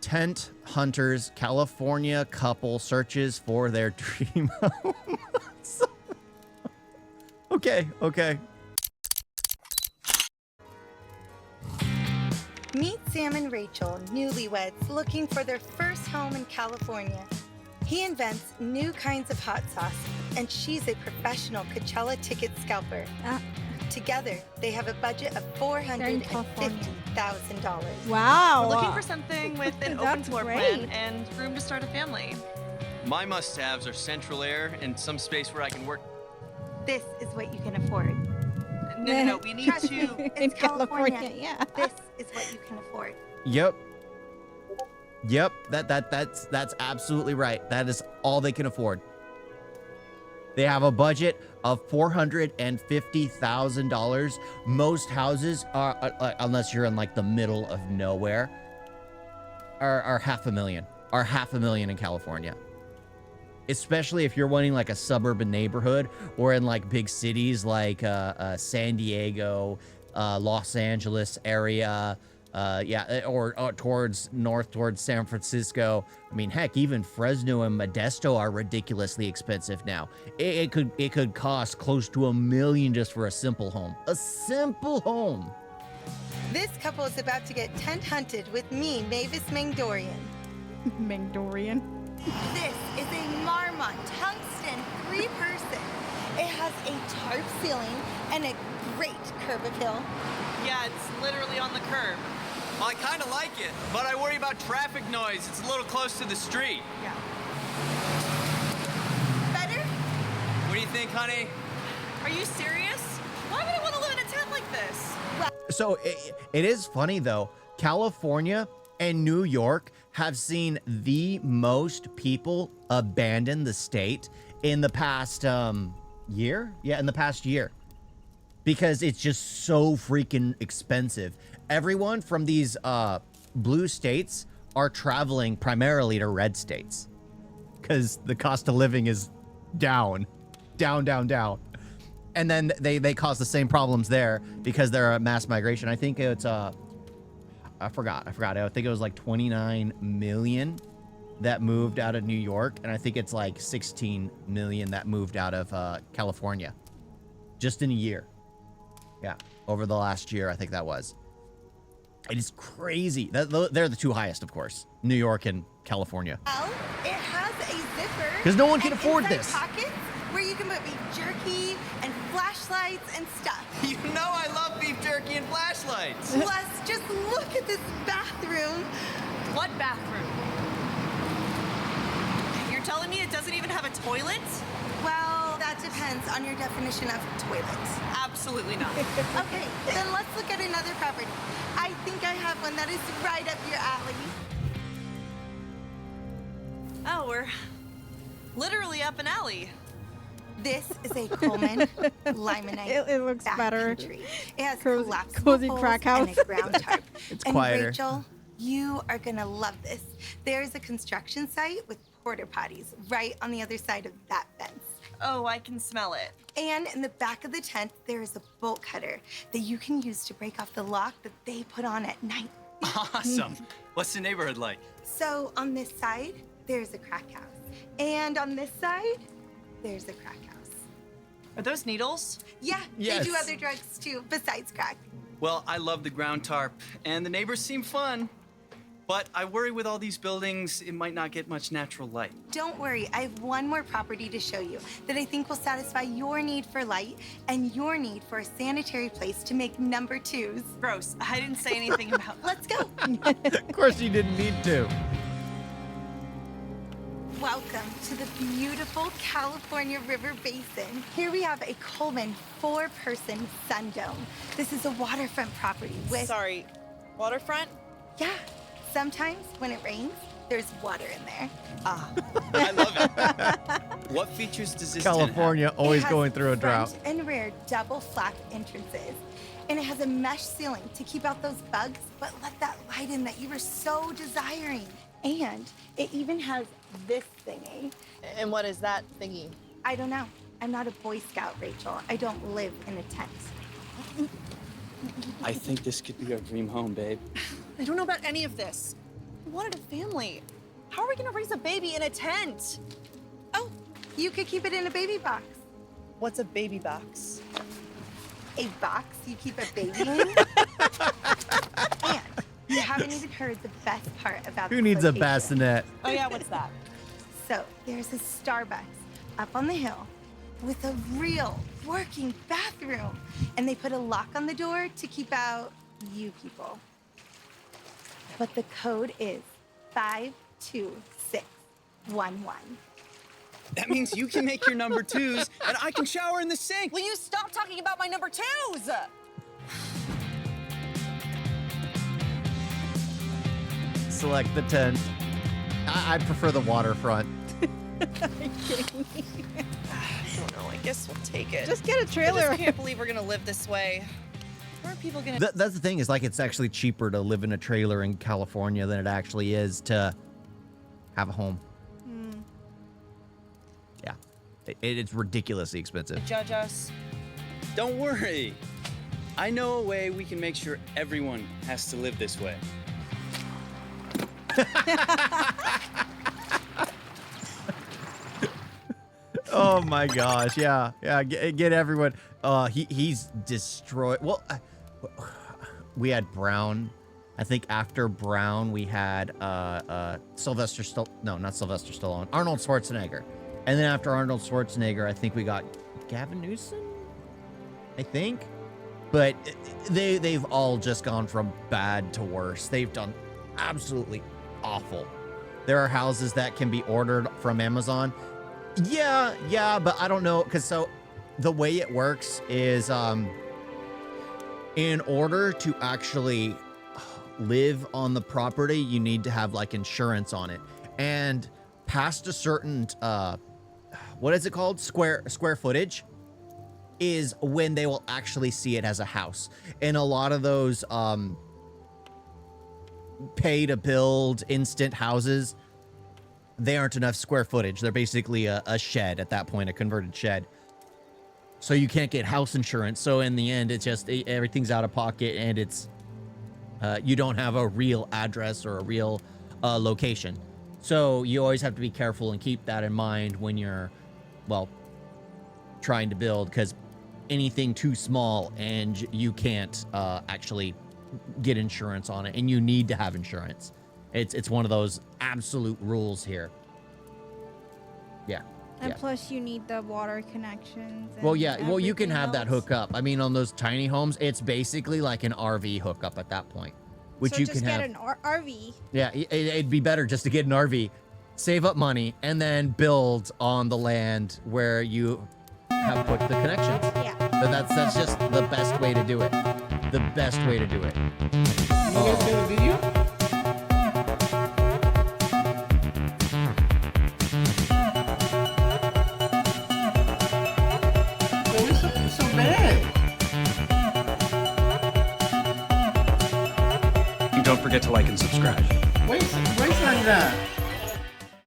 Tent hunters, California couple searches for their dream home. Okay. Meet Sam and Rachel, newlyweds looking for their first home in California. He invents new kinds of hot sauce, and she's a professional Coachella ticket scalper. Together, they have a budget of $450,000. Wow. We're looking for something with an open floor plan and room to start a family. My must-haves are central air and some space where I can work. This is what you can afford. No, we need Trust to. me, In it's California. California, yeah. This is what you can afford. Yep. That's absolutely right. That is all they can afford. They have a budget of $450,000. Most houses are, unless you're in like the middle of nowhere, are $500,000. Are $500,000 in California. Especially if you're wanting like a suburban neighborhood or in like big cities like San Diego, Los Angeles area, or towards San Francisco. I mean, heck, even Fresno and Modesto are ridiculously expensive now. It could cost close to $1 million just for a simple home. A simple home. This couple is about to get tent hunted with me, Mavis Mangdorian. Mangdorian. This is a Marmont tungsten 3-person. It has a tarp ceiling and a great curb appeal. Yeah, it's literally on the curb. Well, I kind of like it, but I worry about traffic noise. It's a little close to the street. Yeah. Better? What do you think, honey? Are you serious? Why would I want to live in a tent like this? So it is funny though. California and New York have seen the most people abandon the state in the past year. Yeah, in the past year. Because it's just so freaking expensive. Everyone from these blue states are traveling primarily to red states. Because the cost of living is down. And then they cause the same problems there because they're a mass migration. I think it's I forgot. I think it was like 29 million that moved out of New York, and I think it's like 16 million that moved out of California, just in a year. Yeah, over the last year, I think that was. It is crazy. They're the two highest, of course, New York and California. Well, it has a zipper. Because no one can and afford inside this. Pockets where you can put beef jerky and flashlights and stuff. You know I love beef jerky and flashlights. Plus, just look at this bathroom. What bathroom? You're telling me it doesn't even have a toilet? Well, that depends on your definition of toilet. Absolutely not. Okay, then let's look at another property. I think I have one that is right up your alley. Oh, we're literally up an alley. This is a Coleman Limonite. It looks better. backcountry. It has Cozy- collapsible cozy poles crack and house. a ground tarp. It's and quieter. Rachel, you are gonna love this. There's a construction site with porta potties right on the other side of that fence. Oh, I can smell it. And in the back of the tent, there is a bolt cutter that you can use to break off the lock that they put on at night. Awesome. What's the neighborhood like? So on this side, there's a crack house. And on this side, there's a crack house. Are those needles? Yeah, Yes. they do other drugs too, besides crack. Well, I love the ground tarp, and the neighbors seem fun. But I worry with all these buildings, it might not get much natural light. Don't worry, I have one more property to show you that I think will satisfy your need for light and your need for a sanitary place to make number 2s. Gross. I didn't say anything about Let's go. Of course you didn't need to. Welcome to the beautiful California River Basin. Here we have a Coleman 4-person sun dome. This is a waterfront property with... Sorry, waterfront? Yeah, sometimes when it rains, there's water in there. I love it. What features does this tent have? California always It has going through a drought. front and rear double flap entrances. And it has a mesh ceiling to keep out those bugs, but let that light in that you were so desiring. And it even has this thingy. And what is that thingy? I don't know. I'm not a Boy Scout, Rachel. I don't live in a tent. I think this could be our dream home, babe. I don't know about any of this. wanted a family. How are we gonna raise a baby in a tent? Oh, you could keep it in a baby box. What's a baby box? A box you keep a baby in? And you haven't even heard the best part about Who this needs a location. bassinet? Oh yeah, what's that? So there's a Starbucks up on the hill with a real working bathroom. And they put a lock on the door to keep out you people. But the code is 52611. That means you can make your number twos and I can shower in the sink. Will you stop talking about my number twos? Select the tent. I'd prefer the waterfront. I don't know. I guess we'll take it. Just get a I trailer. just can't believe we're gonna live this way. How are people gonna? That's the thing, is like it's actually cheaper to live in a trailer in California than it actually is to have a home. Yeah. It's ridiculously expensive. Judge us. Don't worry. I know a way we can make sure everyone has to live this way. Oh my gosh, yeah, get everyone. He's destroyed. Well, we had Brown. I think after Brown we had Sylvester not Sylvester Stallone, Arnold Schwarzenegger, and then after Arnold Schwarzenegger, I think we got Gavin Newsom. I think, but they've all just gone from bad to worse. They've done absolutely awful. There are houses that can be ordered from Amazon. Yeah, but I don't know, because so the way it works is in order to actually live on the property, you need to have like insurance on it, and past a certain what is it called, square footage, is when they will actually see it as a house. And a lot of those pay to build instant houses, they aren't enough square footage. They're basically a shed at that point, a converted shed. So you can't get house insurance. So in the end, it's just everything's out of pocket, and it's you don't have a real address or a real location. So you always have to be careful and keep that in mind when you're, well, trying to build, because anything too small and you can't actually get insurance on it, and you need to have insurance. It's one of those absolute rules here. Yeah. And plus, you need the water connections. Well, and yeah. Well, you can everything have that else. hookup. I mean, on those tiny homes, it's basically like an RV hookup at that point, which So you just can get have. an RV. Yeah, it'd be better just to get an RV, save up money, and then build on the land where you have put the connections. Yeah. But that's just the best way to do it. The best way to do it. You guys got a video? Why is it so bad? And don't forget to like and subscribe. Why is it like that?